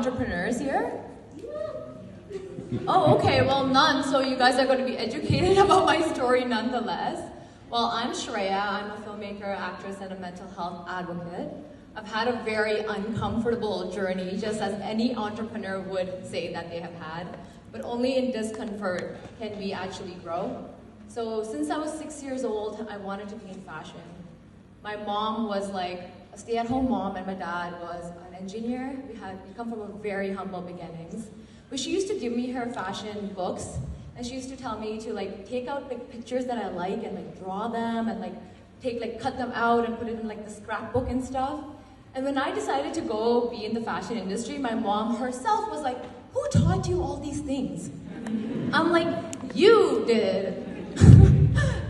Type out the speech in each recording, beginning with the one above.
entrepreneurs here? Oh, okay, well, none, so you guys are going to be educated about my story nonetheless. Well, I'm Shreya. I'm a filmmaker, actress, and a mental health advocate. I've had a very uncomfortable journey, just as any entrepreneur would say that they have had, but only in discomfort can we actually grow. So since I was 6 years old, I wanted to be in fashion. My mom was like a stay-at-home mom, and my dad was an engineer. We come from a very humble beginnings. But she used to give me her fashion books, and she used to tell me to like take out like pictures that I like and like draw them and like cut them out and put it in like the scrapbook and stuff. And when I decided to go be in the fashion industry, my mom herself was like, "Who taught you all these things?" I'm like, "You did."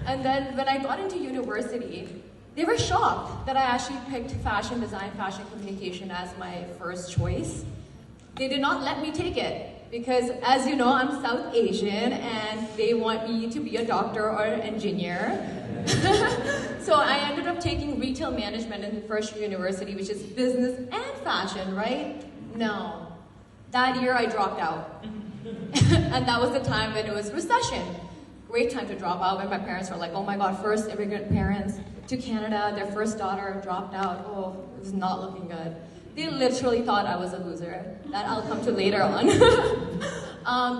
And then when I got into university, they were shocked that I actually picked fashion design, fashion communication as my first choice. They did not let me take it because, as you know, I'm South Asian and they want me to be a doctor or an engineer. So I ended up taking retail management in First Year University, which is business and fashion, right? No. That year I dropped out. And that was the time when it was recession. Great time to drop out when my parents were like, oh my God, first immigrant parents to Canada, their first daughter dropped out. Oh, it was not looking good. They literally thought I was a loser. That I'll come to later on.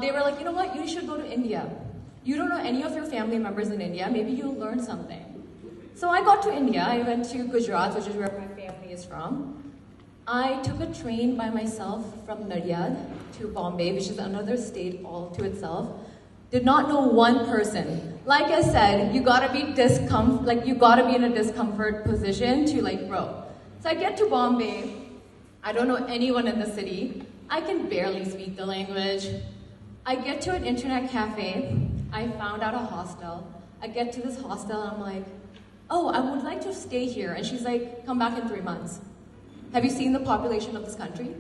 They were like, you know what, you should go to India. You don't know any of your family members in India, maybe you'll learn something. So I got to India, I went to Gujarat, which is where my family is from. I took a train by myself from Nadia to Bombay, which is another state all to itself. Did not know one person. Like I said, you gotta be in a discomfort position to like grow. So I get to Bombay, I don't know anyone in the city. I can barely speak the language. I get to an internet cafe. I found out a hostel. I get to this hostel, I'm like, oh, I would like to stay here. And she's like, come back in 3 months. Have you seen the population of this country?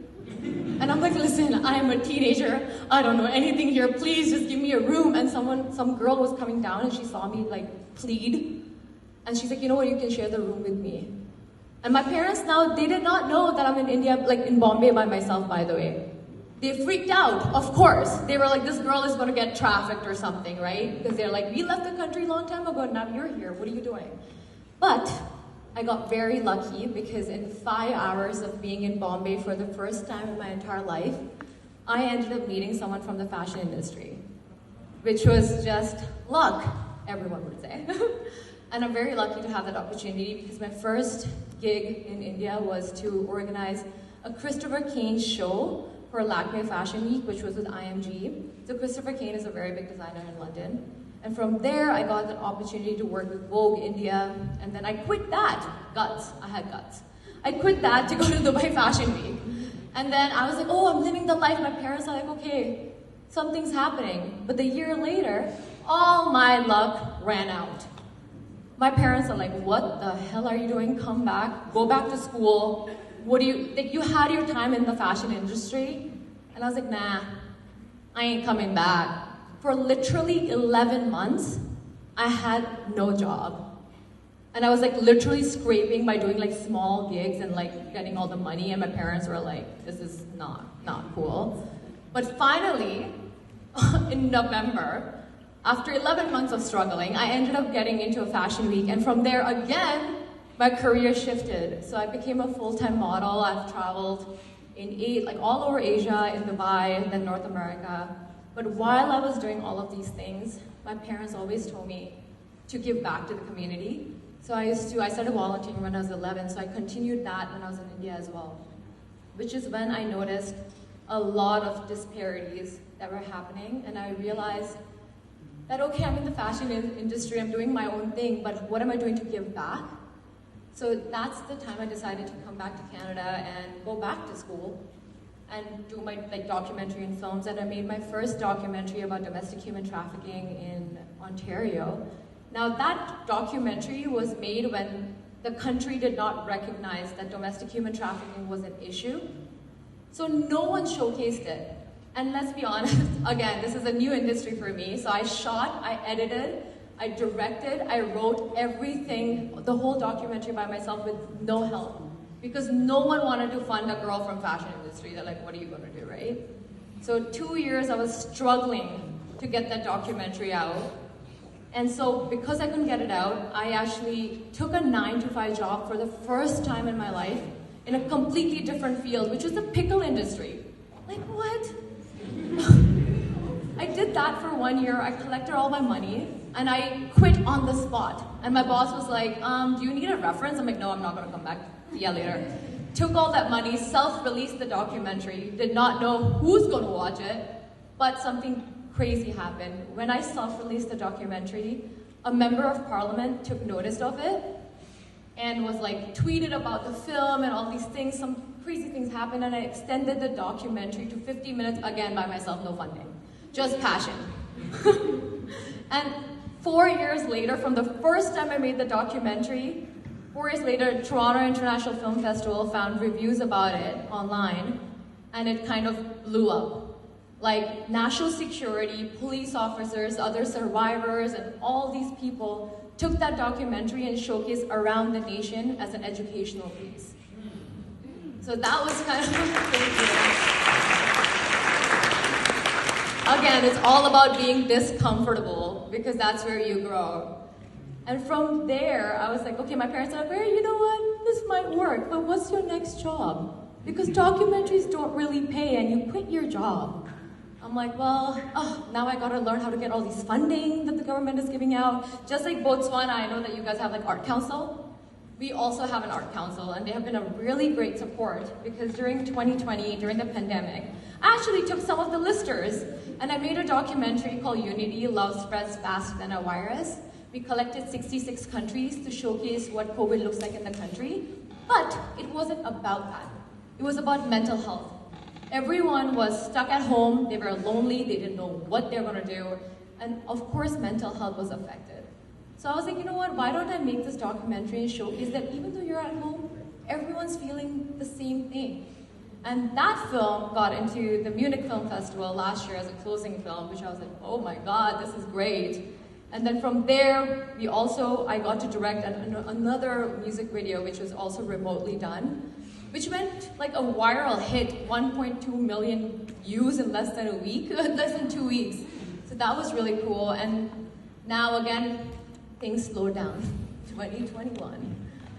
And I'm like, listen, I am a teenager. I don't know anything here. Please just give me a room. And some girl was coming down and she saw me like plead. And she's like, you know what, you can share the room with me. And my parents now, they did not know that I'm in India, like in Bombay by myself, by the way. They freaked out, of course. They were like, this girl is going to get trafficked or something, right? Because they're like, we left the country a long time ago, and now you're here. What are you doing? But I got very lucky because in 5 hours of being in Bombay for the first time in my entire life, I ended up meeting someone from the fashion industry, which was just luck, everyone would say. And I'm very lucky to have that opportunity because my first gig in India was to organize a Christopher Kane show for Lakme Fashion Week, which was with IMG. So Christopher Kane is a very big designer in London. And from there, I got the opportunity to work with Vogue India, and then I quit that. Guts, I had guts. I quit that to go to Dubai Fashion Week. And then I was like, oh, I'm living the life. My parents are like, okay, something's happening. But a year later, all my luck ran out. My parents are like, what the hell are you doing? Come back, go back to school. What do you, like, you had your time in the fashion industry? And I was like, nah, I ain't coming back. For literally 11 months, I had no job. And I was like literally scraping by doing like small gigs and like getting all the money, and my parents were like, this is not cool. But finally, in November, after 11 months of struggling, I ended up getting into a fashion week, and from there again, my career shifted. So I became a full-time model. I've traveled in all over Asia, in Dubai, then North America. But while I was doing all of these things, my parents always told me to give back to the community. So I started volunteering when I was 11, so I continued that when I was in India as well. Which is when I noticed a lot of disparities that were happening, and I realized that, okay, I'm in the fashion industry, I'm doing my own thing, but what am I doing to give back? So that's the time I decided to come back to Canada and go back to school and do my documentary and films. And I made my first documentary about domestic human trafficking in Ontario. Now that documentary was made when the country did not recognize that domestic human trafficking was an issue. So no one showcased it. And let's be honest, again, this is a new industry for me. So I shot, I edited, I directed, I wrote everything, the whole documentary by myself with no help. Because no one wanted to fund a girl from fashion industry. industry. They're like, what are you gonna do, right? So 2 years I was struggling to get that documentary out. And so because I couldn't get it out, I actually took a 9-to-5 job for the first time in my life in a completely different field, which was the pickle industry. Like, what? I did that for 1 year, I collected all my money, and I quit on the spot. And my boss was like, do you need a reference? I'm like, no, I'm not gonna come back, see ya later. Took all that money, self-released the documentary, did not know who's gonna watch it, but something crazy happened. When I self-released the documentary, a member of parliament took notice of it, and was like, tweeted about the film and all these things, some crazy things happened, and I extended the documentary to 50 minutes, again by myself, no funding. Just passion. And 4 years later, from the first time I made the documentary, 4 years later, Toronto International Film Festival found reviews about it online, and it kind of blew up. Like national security, police officers, other survivors, and all these people took that documentary and showcased around the nation as an educational piece. So that was kind of again, it's all about being discomfortable, because that's where you grow. And from there, I was like, okay, my parents are like, you know what, this might work, but what's your next job? Because documentaries don't really pay, and you quit your job. I'm like, well, now I gotta learn how to get all these funding that the government is giving out. Just like Botswana, I know that you guys have like art council. We also have an art council, and they have been a really great support, because during 2020, during the pandemic, I actually took some of the listers, and I made a documentary called Unity, Love Spreads Faster Than a Virus. We collected 66 countries to showcase what COVID looks like in the country, but it wasn't about that. It was about mental health. Everyone was stuck at home, they were lonely, they didn't know what they were gonna do, and of course mental health was affected. So I was like, you know what, why don't I make this documentary and showcase that even though you're at home, everyone's feeling the same thing. And that film got into the Munich Film Festival last year as a closing film, which I was like, oh my God, this is great. And then from there, I got to direct another music video, which was also remotely done, which went like a viral hit, 1.2 million views in less than a week, less than 2 weeks. So that was really cool. And now again, things slowed down. 2021.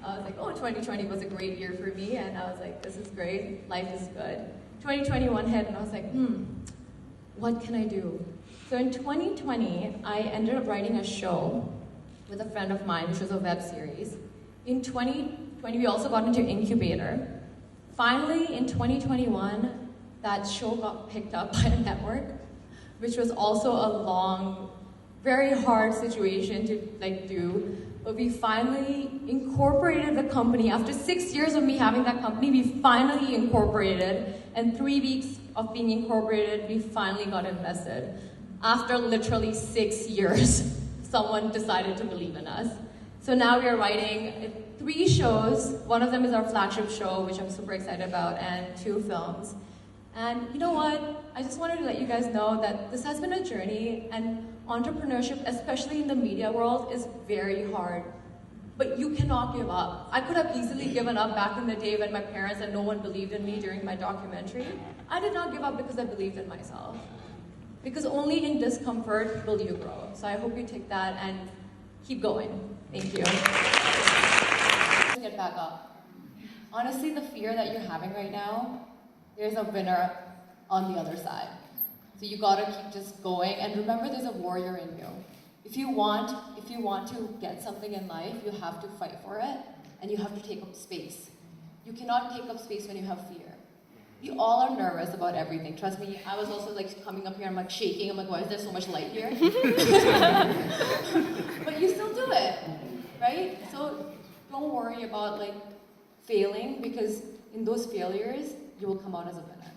I was like, oh, 2020 was a great year for me, and I was like, this is great, life is good. 2021 hit, and I was like, what can I do? So in 2020, I ended up writing a show with a friend of mine, which was a web series. In 2020, we also got into incubator. Finally, in 2021, that show got picked up by a network, which was also a long, very hard situation to do. But we finally incorporated the company. After 6 years of me having that company, we finally incorporated. And 3 weeks of being incorporated, we finally got invested. After literally 6 years, someone decided to believe in us. So now we are writing 3 shows. One of them is our flagship show, which I'm super excited about, and 2 films. And you know what? I just wanted to let you guys know that this has been a journey, and entrepreneurship, especially in the media world, is very hard. But you cannot give up. I could have easily given up back in the day when my parents and no one believed in me during my documentary. I did not give up because I believed in myself. Because only in discomfort will you grow. So I hope you take that and keep going. Thank you. Get back up. Honestly, the fear that you're having right now, there's a winner on the other side. So you gotta keep just going, and remember there's a warrior in you. If you want to get something in life, you have to fight for it, and you have to take up space. You cannot take up space when you have fear. We all are nervous about everything. Trust me, I was also like coming up here, I'm like shaking, I'm like, why is there so much light here? But you still do it, right? So don't worry about like failing, because in those failures, you will come out as a winner.